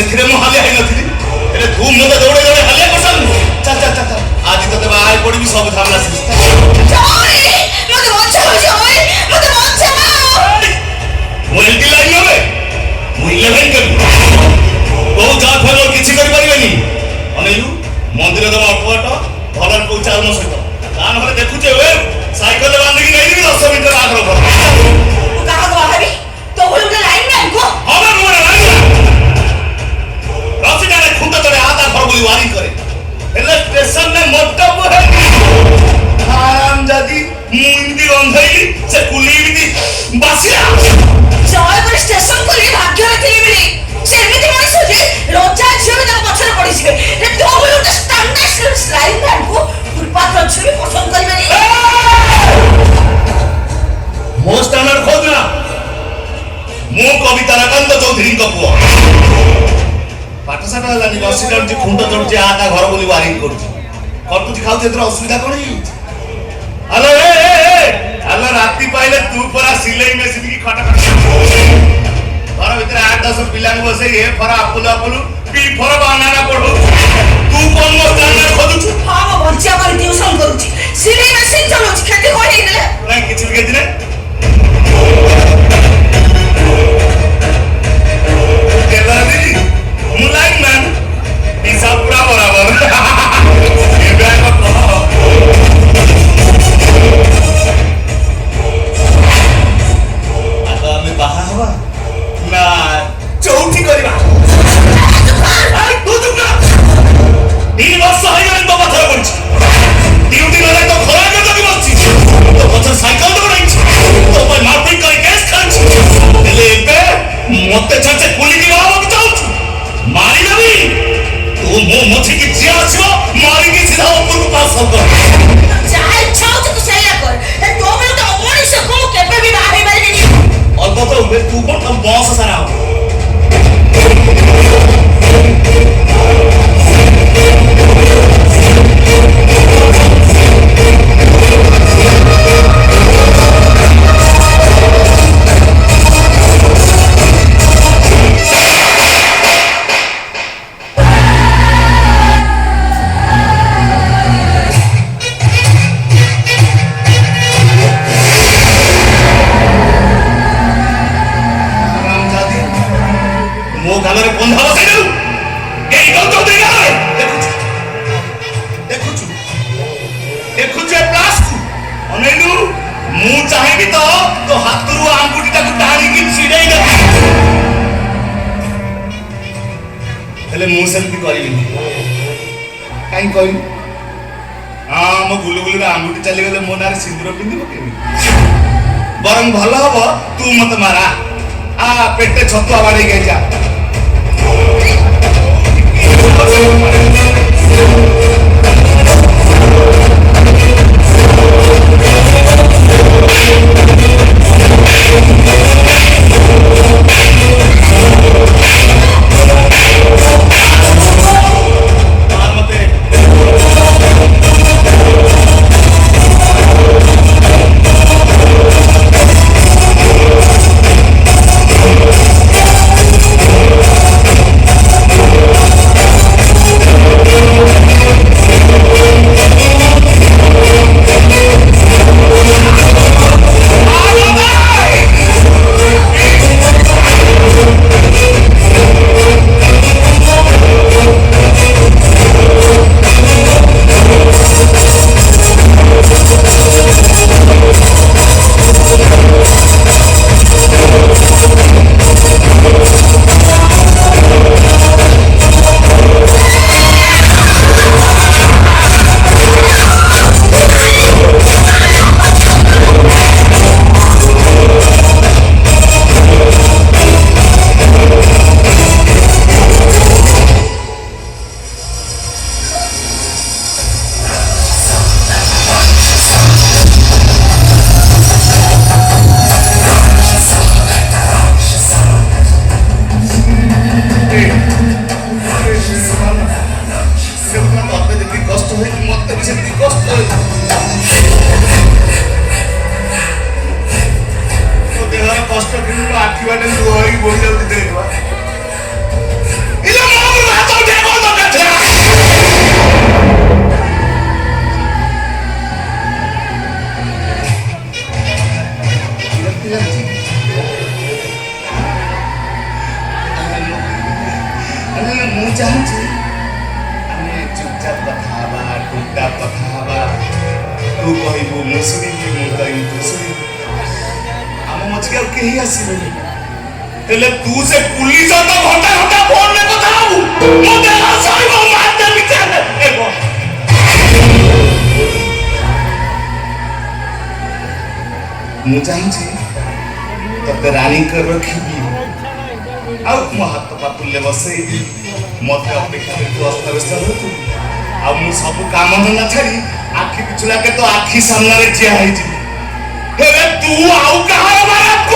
ସେଥିରେ ମୁଁ ହାଲିଆ ହେଇନଥିଲି ହେଲେ ତୁ ମୋତେ ଦୌଡ଼େ ଦୌଡ଼େ ହାଲିଆ କରିସାରିଲୁ। ଚାଲ ଚାଲ ଚାଲ ଆଜି ତତେ ବାହାରି ପଡ଼ିବି ସବୁ ଝାମେଲା ଶେଷ। ମୁଁ ଏଲ୍ଟି ଲାଇନ୍ ନେବେ ମୁଁ 11 କରିବି କୋଉ ଯାହା ଫଳ କିଛି କରିପାରିବେନି। ଅନେଇଲୁ ମନ୍ଦିର ଦେବା ଅଳ୍ପ ବାଟ ଭଲରେ କୋଉ ଚାଲ ମୋ ସହିତ ତା ନହେଲେ ଦେଖୁଛେ ଏ ସାଇକେଲରେ ବାନ୍ଧିକି ନେଇଯିବି 10 ମିନିଟରେ ବାହାଘର କର। ରସିଟାରେ ଖୁଣ୍ଟ ଚଢ଼େ ଆ ତା ଘର ବୋଲି ୱାରିଂ କରେ ହେଲେ ଷ୍ଟେସନରେ ମୋଟପ ଯଦି ମୁଁ ଏମିତି ଗନ୍ଧେଇଲି ସେ କୁଲି ଏମିତି ବାସିଲା ଷ୍ଟେସନ କରି ଭାଗ୍ୟରେ ଥିଲି ବୋଲି ସେ ଏମିତି ମଣିଷ ଯେ ରଜା ଝିଅ ବି ତାଙ୍କ ପଛରେ ପଡ଼ିଯିବେ। ଗୋଟେ ଷ୍ଟାଣ୍ଡାର୍ଡ ଷ୍ଟାଇଲ ମ୍ୟାନକୁ ଫୁଟପାଥ ଝିଅ ବି ପସନ୍ଦ କରିବେନି। ମୋ ଷ୍ଟାଣ୍ଡାର୍ଡ ଖୋଜ ନା ମୁଁ କବିତା ରାକାନ୍ତ ଚୌଧୁରୀଙ୍କ ପୁଅ ପାଠଶାଠ ହେଲାନି ବସି ଯାଉଛି ଖୁଣ୍ଟ ଚଢୁଛି ଆ ତା ଘର ବୋଲି ୱାରିଂ କରୁଛି ଖଟୁଛି ଖାଉଛି ଏଥିରେ ଅସୁବିଧା କ'ଣ ହେଇଯାଇଛି? ହ୍ୟାଲୋ ହ୍ୟାଲୋ ରାତି ପାଇଲେ ତୁ ପରା ସିଲେଇ ମେସିନ୍ କି ଖଟ ଖଟ ଘର ଭିତରେ 8-10 ପିଲାଙ୍କୁ ବସେଇ ଏ ଫର ଆପୁଲ ଆପୁଲ ବି ଫର ବାନାନା ପଢୁ ତୁ କଣ ମୋ ଷ୍ଟାଣ୍ଡାର୍ଡ ଖୋଜୁଛୁ? ହଁ ମୁଁ ବଞ୍ଚିବା କରି ଟ୍ୟୁସନ କରୁଛି ସିଲେଇ ମେସିନ୍ ଚଲଉଛି କ୍ଷତି କ'ଣ ହେଇଗଲେ ନାଇଁ କିଛି ବି କ୍ଷତି ନାହିଁ। ମୁଁ ଲାଇନ୍ ମ୍ୟାନ୍ ହିସାବ ପୁରା ବରାବର ଏବେ ଆମେ ବାହା ହବା ନା ଚଉଠି କରିବା? 3 ବର୍ଷ ହେଇଗଲାଣି ତୋ ପଛରେ ପଡିଛି ଡ୍ୟୁଟି ନ ଯାଇ ତୋ ଘର ଆଗରେ ଯଦି ବସିଛି ତୋ ପଛରେ ସାଇକେଲ ଦୌଡ଼ାଇଛି ତୋ ପାଇଁ ମାରପିଟ କରି କେସ୍ ଖେଳିଛି ହେଲେ ଏବେ ମତେ ଛାଡିଛେ କୁଲିକି ବାହା ହବାକୁ ଚାହୁଁଛୁ ମାରିଦେବି ତୁ ମୋ ମଝିକି ଯିଏ ଆସିବ ମାରିକି ସିଧା ଉପରକୁ ପାସ୍ କର। ଯାହା ଇଚ୍ଛା ହଉଛି ତୁ ସେଇଆ କର ତୋ ଭଳି ଗୋଟେ ଅମଣିଷକୁ ମୁଁ କେବେ ବି ବାହା ହେଇପାରିବିନି। ଅଳ୍ପ ତ ହୁଏ ତୁ କଣ ତମ ବଂଶ ସାରା ହବ ଗାଲରେ ବନ୍ଧା ବସାଇ ଦେଲୁ ଏଇ ଚୌଧୁରୀ ଗାଲରେ ଦେଖୁଛୁ ଏ ପ୍ଲାସ୍କୁ ଅନେଇଲୁ ମୁଁ ଚାହିଁବି ତ ତୋ ହାତରୁ ଆଙ୍ଗୁଠିଟାକୁ ଟାଣିକି ଛିଡେଇ ଦେବି ହେଲେ ମୁଁ ସେମିତି କରିବିନି। କାହିଁକି କହିବି? ହଁ ମୋ ଗୁଲୁଗୁଲୁରେ ଆଙ୍ଗୁଠି ଚାଲିଗଲେ ମୋ ନାଁରେ ସିନ୍ଦୁର ପିନ୍ଧିବ କେମିତି? ବରଂ ଭଲ ହବ ତୁ ମତେ ମାରା ଆ ପେଟେ ଛତୁଆ ବାଡେଇକି ଯା କଷ୍ଟ କିନ୍ତୁ ଆଖିବାଟେ ଲୁହ ହେଇକି ବୋହି ଯାଉଛି ଦେଖ ମୁଁ ଚାହୁଁଛି ଆମେ ଚୁପଚାପ କଥା ହବା, ଟୁକଟାପ କଥା ହବା। ତୁ କହିବୁ ମୁଁ ଶୁଣିବି, ମୁଁ କହିବି ତୁ ଶୁଣିବୁ। ଆମ ମଝିରେ ଆଉ କେହି ଆସିବେନି। ହେଲେ ତୁ ସେ ପୁଲିସ ତ ଘଣ୍ଟା ଘଣ୍ଟା ଫୋନରେ କଥା ହବୁ। ମୁଁ ଦେହ ସହିବ ମାରତେ ବିଚାରେ ହେବ। ମୁଁ ଚାହୁଁଛି ତତେ ରାଣୀଙ୍କ ରଖିବି, ଆଉ ମୋ ହାତ ପାପୁଲରେ ବସେଇବି। ମତେ ଅପେକ୍ଷାରେ ତୁ ଅସ୍ତବ୍ୟସ୍ତ ହେଉଥିବୁ, ଆଉ ମୁଁ ସବୁ କାମ ଧନ୍ଦା ଛାଡ଼ି ଆଖି ପିଛୁଳାକେ ତୋ ଆଖି ସାମ୍ନାରେ ଠିଆ ହେଇଯିବି। ହେଲେ ତୁ ଆଉ କାହାର ବାରାତକୁ